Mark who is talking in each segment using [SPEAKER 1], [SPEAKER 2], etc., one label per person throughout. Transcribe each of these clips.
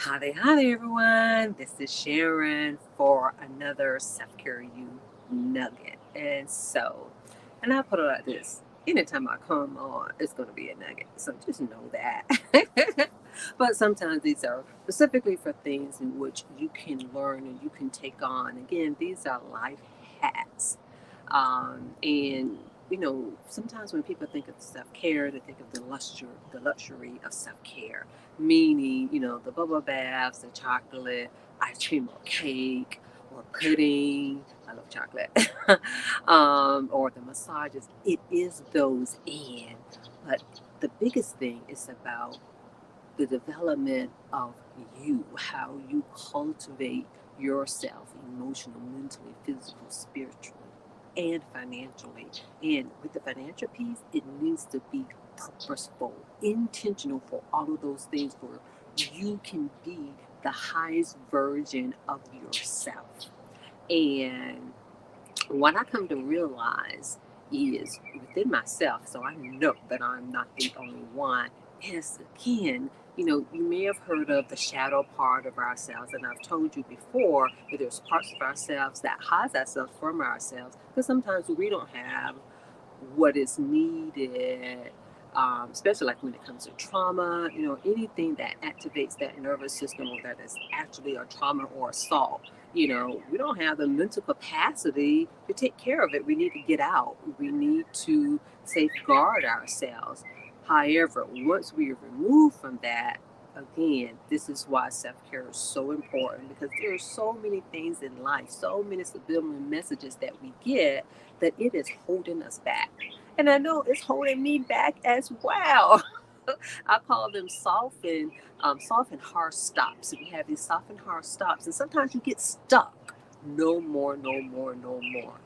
[SPEAKER 1] Hi there, everyone. This is Sharon for another Self Care You Nugget. And I put it like this: anytime I come on, it's going to be a nugget. So just know that. But sometimes these are specifically for things in which you can learn and you can take on. Again, these are life hacks. And sometimes when people think of self care, they think of the luxury of self care, meaning, the bubble baths, the chocolate, ice cream or cake or pudding. I love chocolate. Or the massages. It is those in. But the biggest thing is about the development of you, how you cultivate yourself emotionally, mentally, physical, spiritually, and financially. And with the financial piece, it needs to be purposeful, intentional for all of those things where you can be the highest version of yourself. And what I come to realize is within myself, so I know that I'm not the only one, is again, you may have heard of the shadow part of ourselves, and I've told you before that there's parts of ourselves that hides ourselves from ourselves because sometimes we don't have what is needed, especially like when it comes to trauma, anything that activates that nervous system or that is actually a trauma or assault. We don't have the mental capacity to take care of it. We need to get out. We need to safeguard ourselves. However, once we are removed from that, again, this is why self care is so important because there are so many things in life, so many subliminal messages that we get that it is holding us back. And I know it's holding me back as well. I call them soft and hard stops. We have these soft and hard stops, and sometimes you get stuck. No more, no more, no more.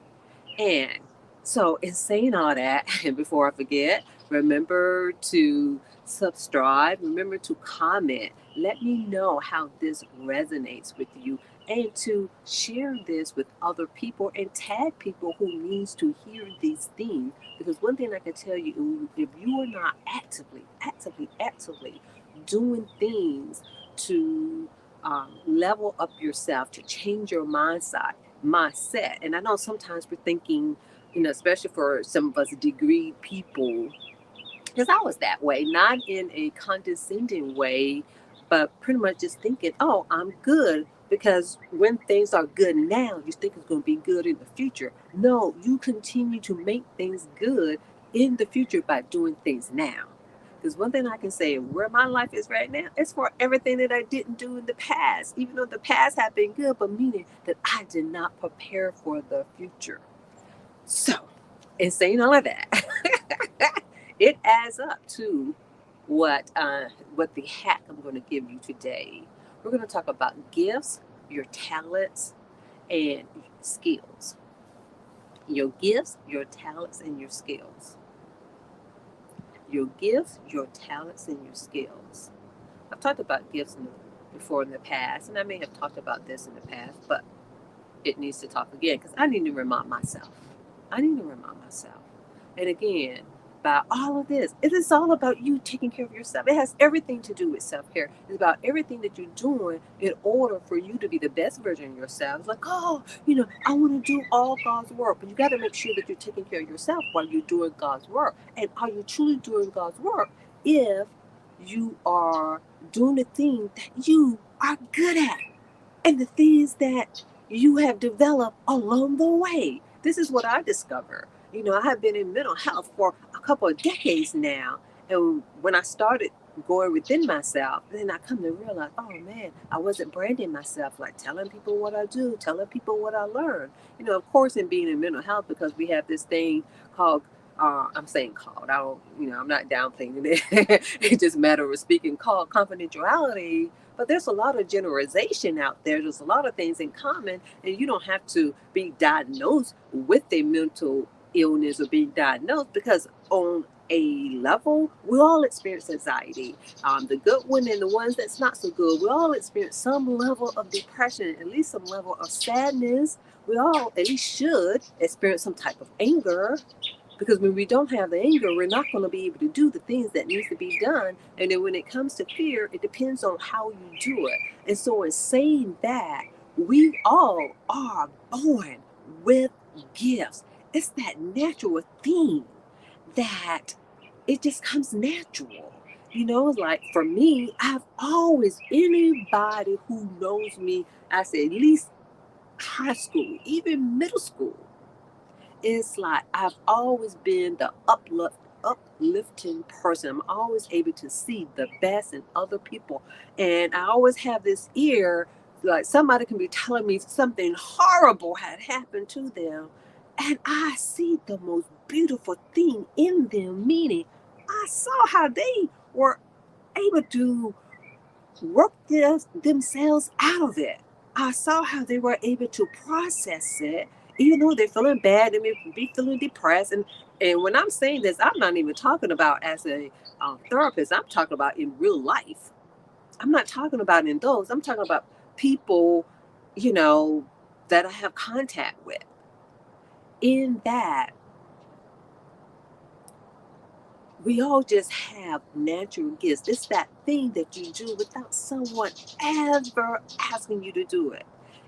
[SPEAKER 1] And so, in saying all that, and before I forget, remember to subscribe, remember to comment. Let me know how this resonates with you and to share this with other people and tag people who needs to hear these things. Because one thing I can tell you, if you are not actively doing things to level up yourself, to change your mindset. And I know sometimes we're thinking, especially for some of us degree people, because I was that way, not in a condescending way, but pretty much just thinking, oh, I'm good. Because when things are good now, you think it's going to be good in the future. No, you continue to make things good in the future by doing things now. Because one thing I can say, where my life is right now, it's for everything that I didn't do in the past. Even though the past had been good, but meaning that I did not prepare for the future. So, in saying all of that, it adds up to what the hack I'm going to give you today. We're going to talk about gifts, your talents, and skills. Your gifts, your talents, and your skills. Your gifts, your talents, and your skills. I've talked about before in the past, and I may have talked about this in the past, but it needs to talk again because I need to remind myself. I need to remind myself. And again, by all of this, it is all about you taking care of yourself. It has everything to do with self care. It's about everything that you're doing in order for you to be the best version of yourself. It's like, oh, I want to do all God's work, but you got to make sure that you're taking care of yourself while you're doing God's work. And are you truly doing God's work if you are doing the thing that you are good at and the things that you have developed along the way? This is what I discovered. I have been in mental health for a couple of decades now. And when I started going within myself, then I come to realize, oh man, I wasn't branding myself, like telling people what I do, telling people what I learn. Of course, in being in mental health, because we have this thing called, I'm saying called, I don't, I'm not downplaying it. It's just a matter of speaking, called confidentiality. But there's a lot of generalization out there. There's a lot of things in common, and you don't have to be diagnosed with a mental illness or being diagnosed because on a level, we all experience anxiety. The good one and the ones that's not so good. We all experience some level of depression, at least some level of sadness. We all at least should experience some type of anger. Because when we don't have the anger, we're not going to be able to do the things that needs to be done. And then when it comes to fear, it depends on how you do it. And so in saying that, we all are born with gifts. It's that natural thing that it just comes natural. It's like for me, I've always, anybody who knows me, I say at least high school, even middle school, it's like I've always been the uplifting person. I'm always able to see the best in other people. And I always have this ear, like somebody can be telling me something horrible had happened to them. And I see the most beautiful thing in them, meaning I saw how they were able to work themselves out of it. I saw how they were able to process it, even though they're feeling bad, they may be feeling depressed. And when I'm saying this, I'm not even talking about as a therapist. I'm talking about in real life. I'm not talking about in those. I'm talking about people, that I have contact with. In that, we all just have natural gifts. It's that thing that you do without someone ever asking you to do it.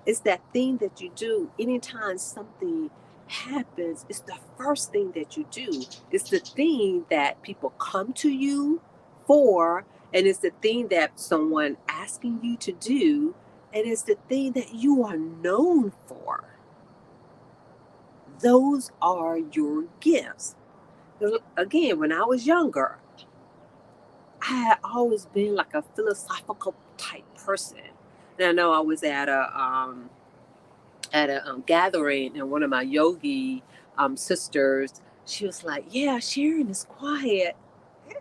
[SPEAKER 1] It's that thing that you do anytime something happens. It's the first thing that you do. It's the thing that people come to you for, and it's the thing that someone asking you to do, and it's the thing that you are known for. Those are your gifts. Again, when I was younger, I had always been like a philosophical type person. And I know I was at a gathering, and one of my yogi sisters, she was like, "Yeah, Sharon is quiet,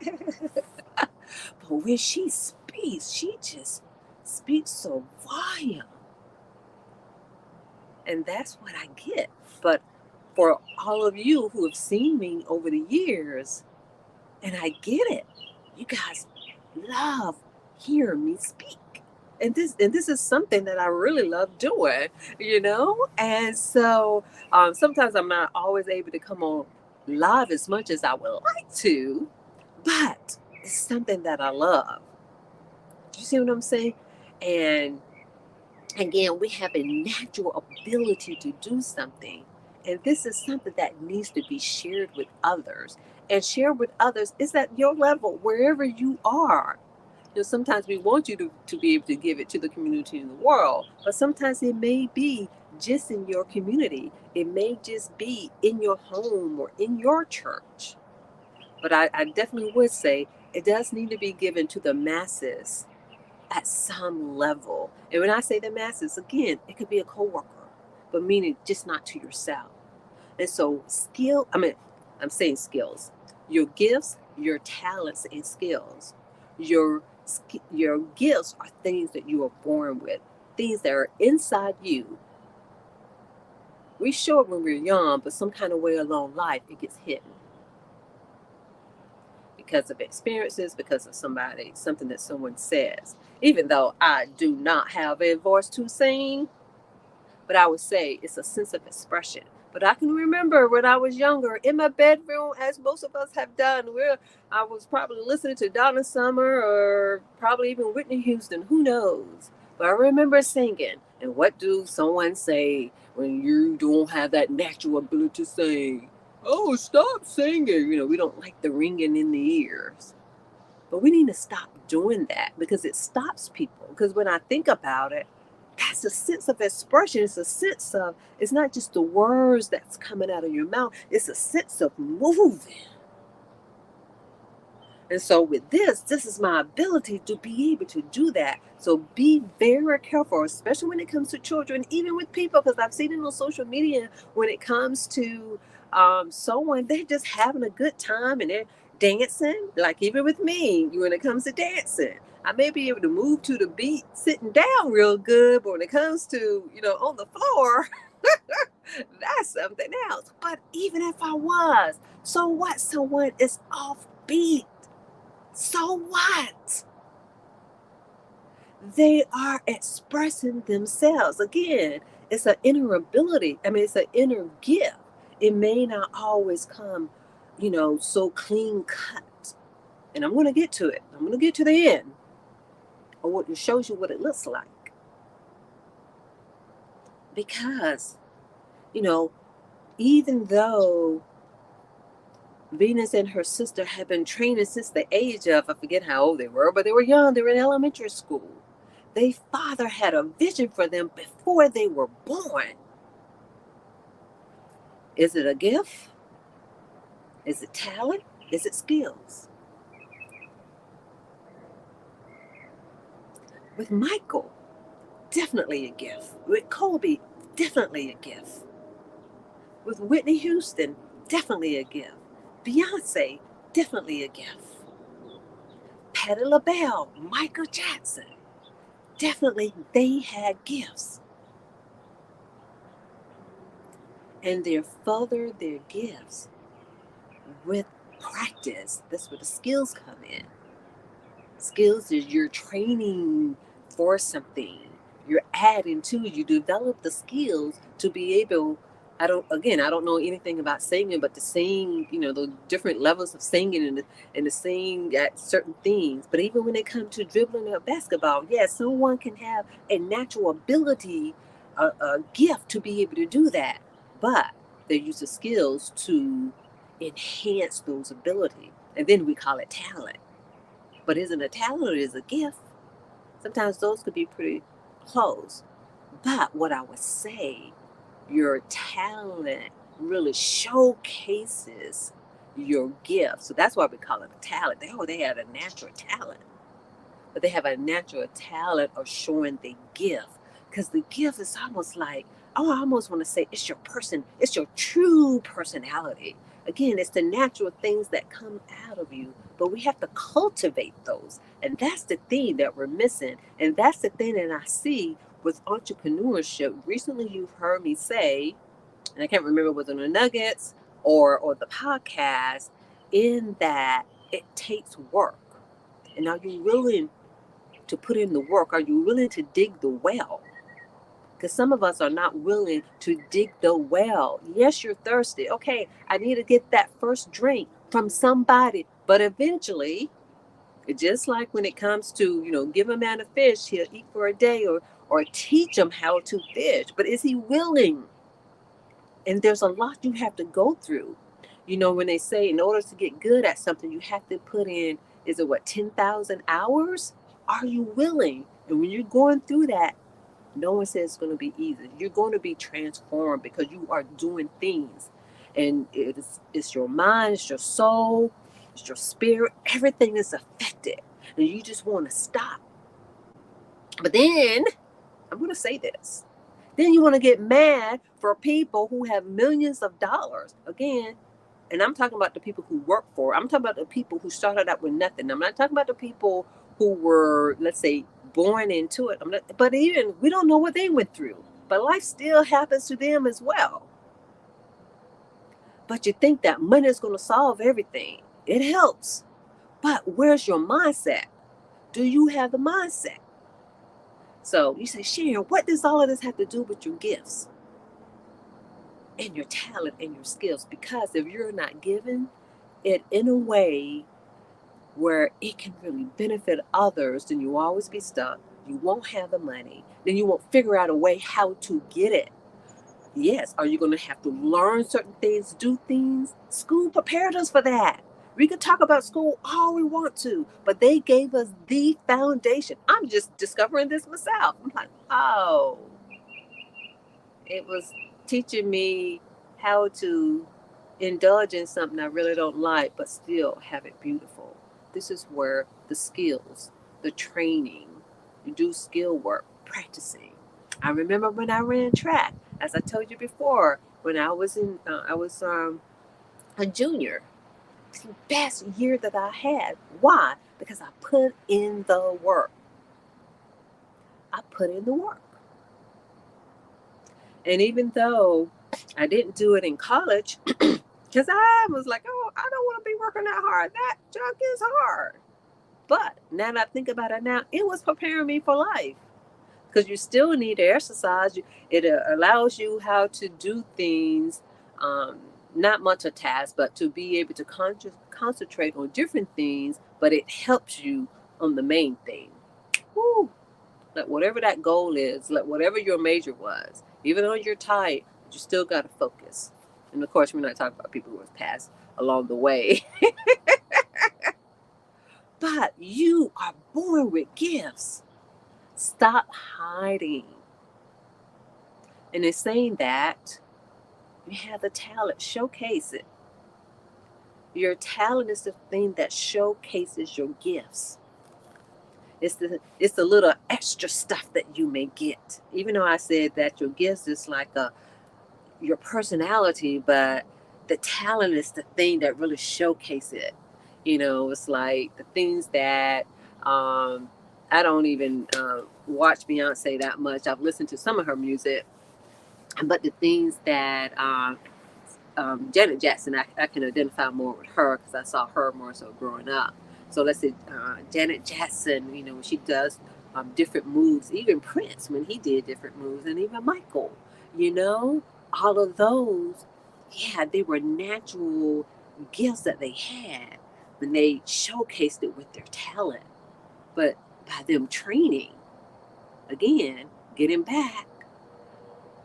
[SPEAKER 1] but when she speaks, she just speaks so volume." And that's what I get. But for all of you who have seen me over the years, and I get it, you guys love hearing me speak. And this is something that I really love doing. And so sometimes I'm not always able to come on live as much as I would like to, but it's something that I love. You see what I'm saying? And again, we have a natural ability to do something. And this is something that needs to be shared with others. And share with others is at your level, wherever you are. Sometimes we want you to be able to give it to the community in the world, but sometimes it may be just in your community. It may just be in your home or in your church. But I definitely would say it does need to be given to the masses at some level. And when I say the masses, again, it could be a coworker, but meaning just not to yourself. And so I'm saying skills, your gifts, your talents and skills, your gifts are things that you are born with, things that are inside you. We show it when we're young, but some kind of way along life, it gets hidden because of experiences, because of something that someone says. Even though I do not have a voice to sing, but I would say it's a sense of expression. But I can remember when I was younger in my bedroom, as most of us have done, where I was probably listening to Donna Summer or probably even Whitney Houston, who knows? But I remember singing. And what do someone say when you don't have that natural ability to sing? Oh, stop singing. We don't like the ringing in the ears. But we need to stop doing that because it stops people. Because when I think about it, that's a sense of expression. It's a sense of, it's not just the words that's coming out of your mouth, it's a sense of moving. And so with this is my ability to be able to do that. So be very careful, especially when it comes to children, even with people, because I've seen it on social media when it comes to someone, they're just having a good time and they're dancing. Like even with me, when it comes to dancing, I may be able to move to the beat sitting down real good, but when it comes to, on the floor, that's something else. But even if I was, so what? Someone is off beat. So what? They are expressing themselves. Again, it's an inner ability. It's an inner gift. It may not always come so clean cut. And I'm going to get to it. I'm going to get to the end, or what it shows you what it looks like. Because, you know, even though Venus and her sister had been training since the age of, I forget how old they were, but they were young, they were in elementary school. Their father had a vision for them before they were born. Is it a gift? Is it talent? Is it skills? With Michael, definitely a gift. With Kobe, definitely a gift. With Whitney Houston, definitely a gift. Beyonce, definitely a gift. Patti LaBelle, Michael Jackson, definitely they had gifts. And they further their gifts with practice. That's where the skills come in. Skills is you're training for something. You're adding to, you develop the skills to be able, I don't know anything about singing, but to sing, the different levels of singing and to sing at certain things. But even when it comes to dribbling or basketball, yes, someone can have a natural ability, a gift to be able to do that. But they use the skills to enhance those abilities. And then we call it talent. But isn't a talent or is a gift? Sometimes those could be pretty close. But what I would say, your talent really showcases your gift. So that's why we call it a talent. They have a natural talent. But they have a natural talent of showing the gift. Because the gift is almost like, I almost want to say it's your person, it's your true personality. Again, it's the natural things that come out of you, but we have to cultivate those. And that's the thing that we're missing. And that's the thing that I see with entrepreneurship. Recently, you've heard me say, and I can't remember whether it was the Nuggets or the podcast, in that it takes work. And are you willing to put in the work? Are you willing to dig the well? Because some of us are not willing to dig the well. Yes, you're thirsty. Okay, I need to get that first drink from somebody. But eventually, just like when it comes to, give a man a fish, he'll eat for a day, or teach him how to fish. But is he willing? And there's a lot you have to go through. When they say in order to get good at something, you have to put in, is it 10,000 hours? Are you willing? And when you're going through that, no one says it's going to be easy. You're going to be transformed because you are doing things. And it's your mind, it's your soul, it's your spirit. Everything is affected. And you just want to stop. But then, I'm going to say this. Then you want to get mad for people who have millions of dollars. Again, and I'm talking about the people who work for it. I'm talking about the people who started out with nothing. I'm not talking about the people who were, let's say, born into it. But even we don't know what they went through. But life still happens to them as well. But you think that money is going to solve everything. It helps. But where's your mindset? Do you have the mindset? So you say, Sharon, what does all of this have to do with your gifts and your talent and your skills? Because if you're not given it in a way where it can really benefit others, then you'll always be stuck. You won't have the money. Then you won't figure out a way how to get it. Yes, are you going to have to learn certain things, do things? School prepared us for that. We could talk about school all we want to, but they gave us the foundation. I'm just discovering this myself. I'm like, oh, it was teaching me how to indulge in something I really don't like, but still have it beautiful. This is where the skills, the training, you do skill work, practicing. I remember when I ran track, as I told you before, when I was a junior. It's the best year that I had. Why? Because I put in the work. I put in the work. And even though I didn't do it in college, because I was like, oh, I don't want to be working that hard. That junk is hard. But now that I think about it now, it was preparing me for life. Because you still need to exercise. It allows you how to do things not multitask, but to be able to concentrate on different things, but it helps you on the main thing. Woo. Like whatever that goal is, like whatever your major was, even though you're tired, you still got to focus. And of course, we're not talking about people who have passed along the way. But you are born with gifts. Stop hiding. And in saying that, you have the talent, showcase it. Your talent is the thing that showcases your gifts. It's the little extra stuff that you may get. Even though I said that your gifts is like your personality, but the talent is the thing that really showcase it. It's like the things that I don't even watch Beyonce that much. I've listened to some of her music, but the things that Janet Jackson, I can identify more with her because I saw her more so growing up. So let's say Janet Jackson, when she does different moves, even Prince when he did different moves, and even Michael, all of those, yeah, they were natural gifts that they had when they showcased it with their talent. But by them training, again, getting back,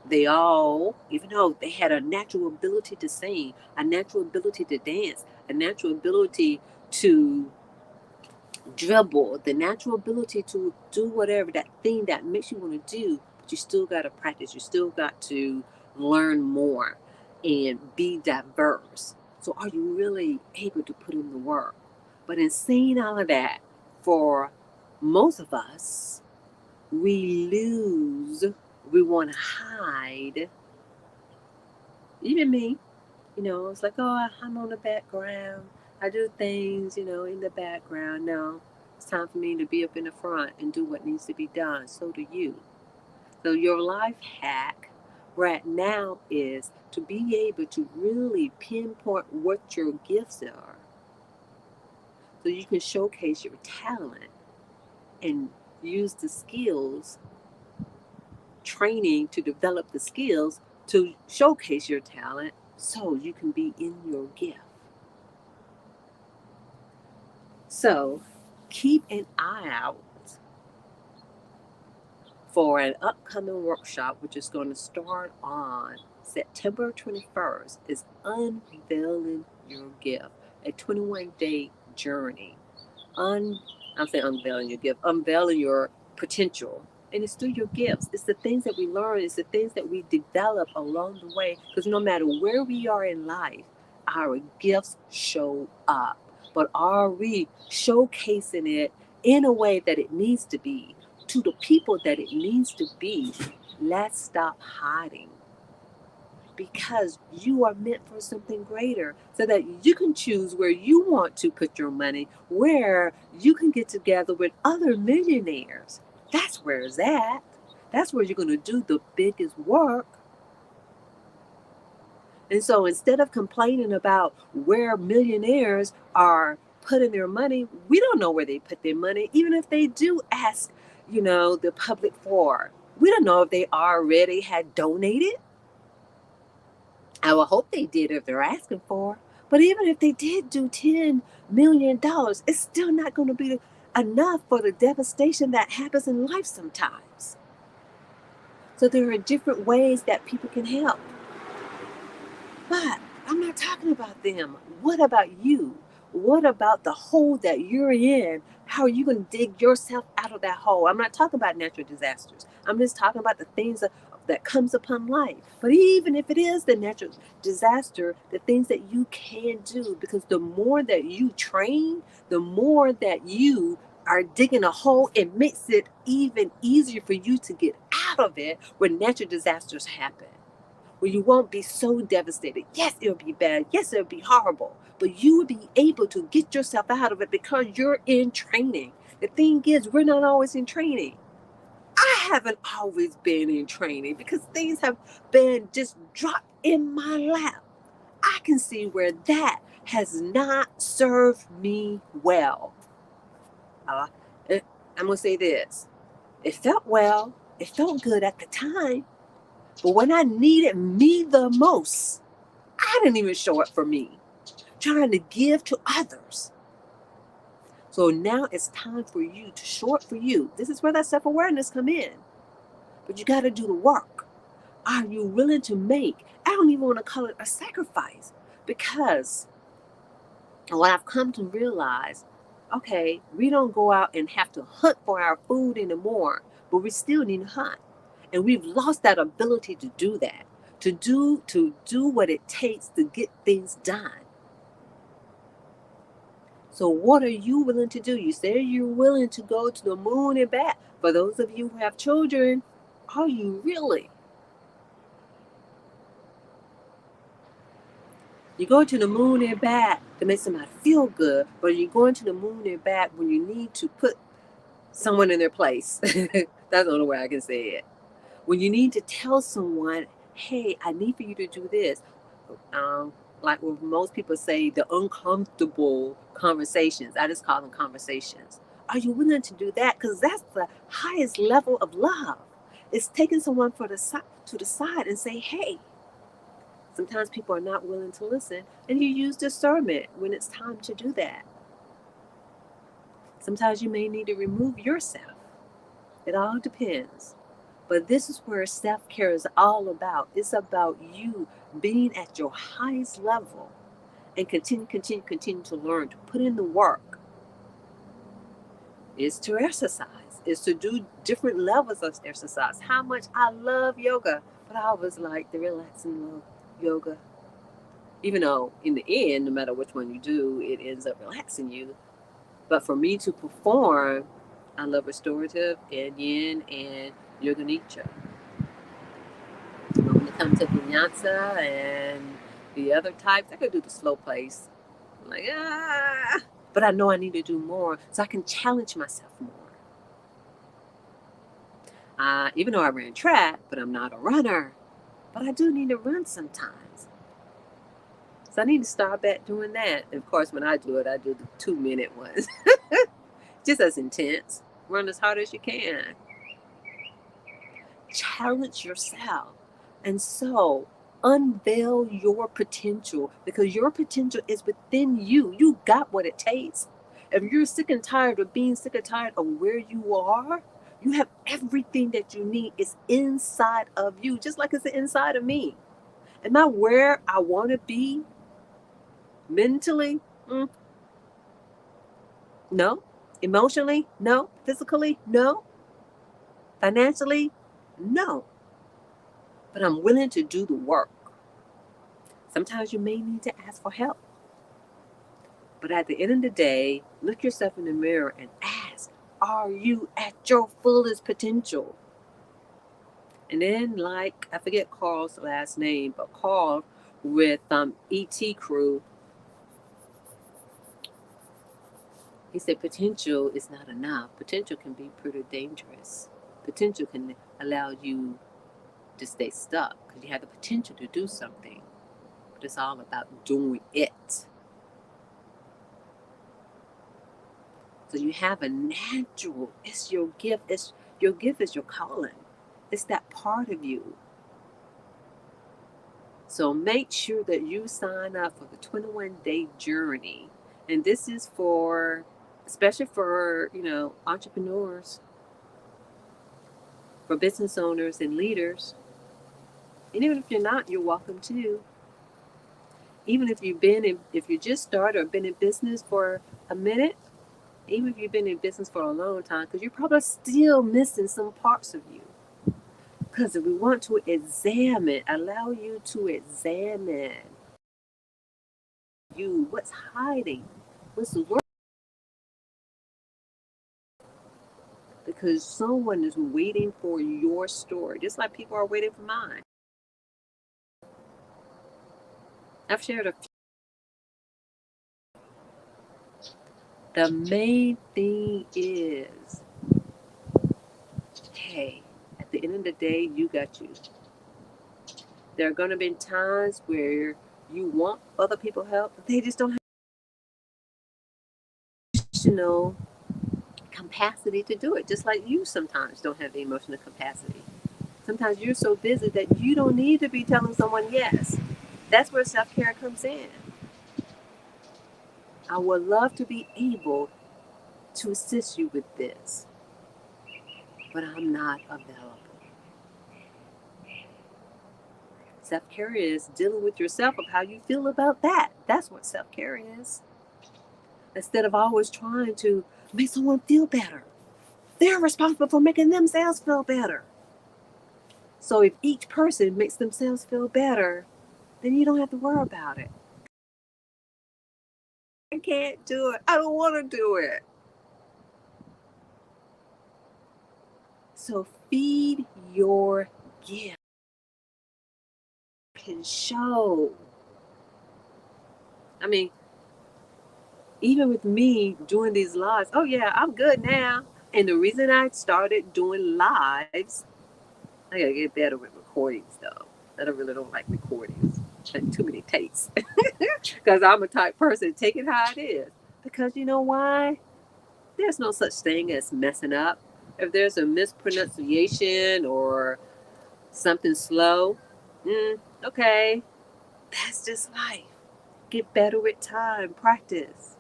[SPEAKER 1] they all, even though they had a natural ability to sing, a natural ability to dance, a natural ability to dribble, the natural ability to do whatever, that thing that makes you want to do, but you still got to practice. You still got to learn more and be diverse. So are you really able to put in the work? But in saying all of that, for most of us, we lose, we want to hide. Even me, it's like, oh, I'm on the background. I do things, in the background. No, it's time for me to be up in the front and do what needs to be done. So do you. So your life hack right now is to be able to really pinpoint what your gifts are so you can showcase your talent and use the skills, training to develop the skills to showcase your talent so you can be in your gift. So keep an eye out for an upcoming workshop, which is going to start on September 21st, is Unveiling Your Gift, a 21-day journey. I'm saying unveiling your gift, unveiling your potential. And it's through your gifts. It's the things that we learn. It's the things that we develop along the way. Because no matter where we are in life, our gifts show up. But are we showcasing it in a way that it needs to be, to the people that it needs to be? Let's stop hiding. Because you are meant for something greater, so that you can choose where you want to put your money, where you can get together with other millionaires. That's where it's at. That's where you're going to do the biggest work. And so instead of complaining about where millionaires are putting their money, we don't know where they put their money, even if they do ask, the public for. We don't know if they already had donated. I would hope they did if they're asking for. But even if they did do $10 million, it's still not going to be enough for the devastation that happens in life sometimes. So there are different ways that people can help. But I'm not talking about them. What about you? What about the hole that you're in? How are you going to dig yourself out of that hole? I'm not talking about natural disasters. I'm just talking about the things that comes upon life. But even if it is the natural disaster, the things that you can do, because the more that you train, the more that you are digging a hole, it makes it even easier for you to get out of it when natural disasters happen. Where you won't be so devastated. Yes, it'll be bad. Yes, it'll be horrible. But you will be able to get yourself out of it because you're in training. The thing is, we're not always in training. I haven't always been in training because things have been just dropped in my lap. I can see where that has not served me well. I'm going to say this. It felt well. It felt good at the time. But when I needed me the most, I didn't even show up for me, trying to give to others. So now it's time for you to show up for you. This is where that self-awareness come in. But you got to do the work. Are you willing to make? I don't even want to call it a sacrifice, because what I've come to realize, okay, we don't go out and have to hunt for our food anymore, but we still need to hunt. And we've lost that ability to do that, to do what it takes to get things done. So what are you willing to do? You say you're willing to go to the moon and back. For those of you who have children, are you really? You go to the moon and back to make somebody feel good, but you're going to the moon and back when you need to put someone in their place. That's the only way I can say it. When you need to tell someone, hey, I need for you to do this. Like what most people say, the uncomfortable conversations. I just call them conversations. Are you willing to do that? Because that's the highest level of love. It's taking someone to the side and say, hey, sometimes people are not willing to listen, and you use discernment when it's time to do that. Sometimes you may need to remove yourself. It all depends. But this is where self-care is all about. It's about you being at your highest level and continue to learn, to put in the work. It's to exercise. It's to do different levels of exercise. How much I love yoga, but I always like the relaxing yoga. Even though in the end, no matter which one you do, it ends up relaxing you. But for me to perform, I love restorative and yin and yoga nidra. When it comes to vinyasa and the other types, I could do the slow pace. I'm like, but I know I need to do more so I can challenge myself more. Even though I ran track, but I'm not a runner. But I do need to run sometimes. So I need to start back doing that. And of course, when I do it, I do the 2-minute ones. Just as intense. Run as hard as you can. Challenge yourself. And so unveil your potential, because your potential is within you. You got what it takes. If you're sick and tired of being sick and tired of where you are, you have everything that you need. It's inside of you, just like it's inside of me. Am I where I want to be mentally? No. Emotionally? No. Physically? No. Financially? No. But I'm willing to do the work. Sometimes you may need to ask for help. But at the end of the day, look yourself in the mirror and ask, are you at your fullest potential? And then, like, I forget Carl's last name, but Carl with ET Crew, he said potential is not enough. Potential can be pretty dangerous. Potential can allow you to stay stuck because you have the potential to do something. But it's all about doing it. So you have a natural, it's your gift. Your gift is your calling. It's that part of you. So make sure that you sign up for the 21-day journey. And this is for, especially for, entrepreneurs, for business owners and leaders. And even if you're not, you're welcome too. Even if if you just started or been in business for a minute, even if you've been in business for a long time, because you're probably still missing some parts of you. Because if we want to examine, allow you to examine you, what's hiding, what's lurking. Because someone is waiting for your story, just like people are waiting for mine. I've shared a few. The main thing is, hey, at the end of the day, you got you. There are going to be times where you want other people help, but they just don't have emotional capacity to do it. Just like you sometimes don't have the emotional capacity. Sometimes you're so busy that you don't need to be telling someone yes. That's where self-care comes in. I would love to be able to assist you with this, but I'm not available. Self-care is dealing with yourself of how you feel about that. That's what self-care is. Instead of always trying to make someone feel better. They're responsible for making themselves feel better. So if each person makes themselves feel better, then you don't have to worry about it. I can't do it. I don't want to do it. So feed your gift. Can show. I mean, even with me doing these lives, oh yeah, I'm good now. And the reason I started doing lives, I gotta get better with recordings though. I don't like recordings. Like too many takes. Because I'm a type person, take it how it is. Because you know why? There's no such thing as messing up. If there's a mispronunciation or something slow, okay, that's just life. Get better with time, practice.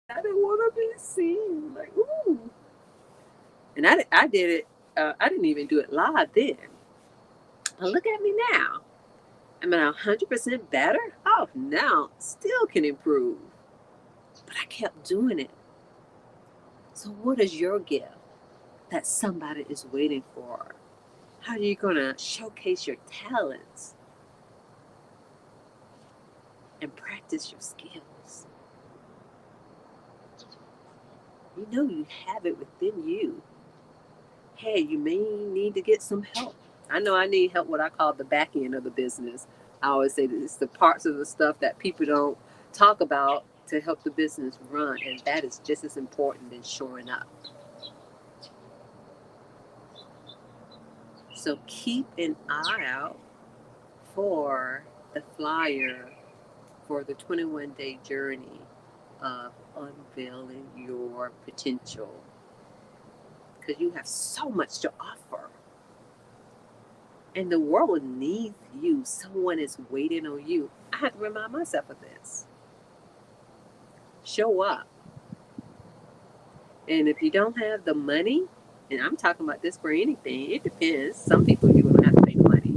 [SPEAKER 1] I didn't want to be seen. Like, ooh. And I did it, I didn't even do it live then. But look at me now. Am I 100% better? Oh, now still can improve. But I kept doing it. So, what is your gift that somebody is waiting for? How are you going to showcase your talents and practice your skills? You know you have it within you. Hey, you may need to get some help. I know I need help, what I call the back end of the business. I always say that it's the parts of the stuff that people don't talk about to help the business run, and that is just as important than showing up. So keep an eye out for the flyer for the 21-day journey of unveiling your potential, because you have so much to offer. And the world needs you. Someone is waiting on you. I have to remind myself of this. Show up. And if you don't have the money, and I'm talking about this for anything, it depends. Some people you're going to have to pay money.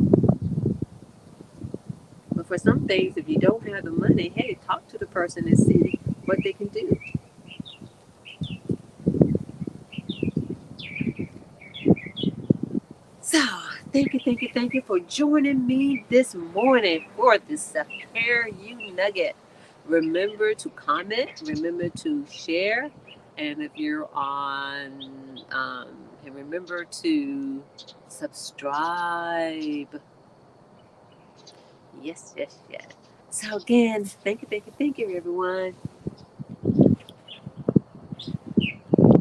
[SPEAKER 1] But for some things, if you don't have the money, hey, talk to the person and see what they can do. So, thank you for joining me this morning for this Self-Care You Nugget. Remember to comment, remember to share, and if you're on, and remember to subscribe. Yes, yes, yes. So again, thank you, everyone.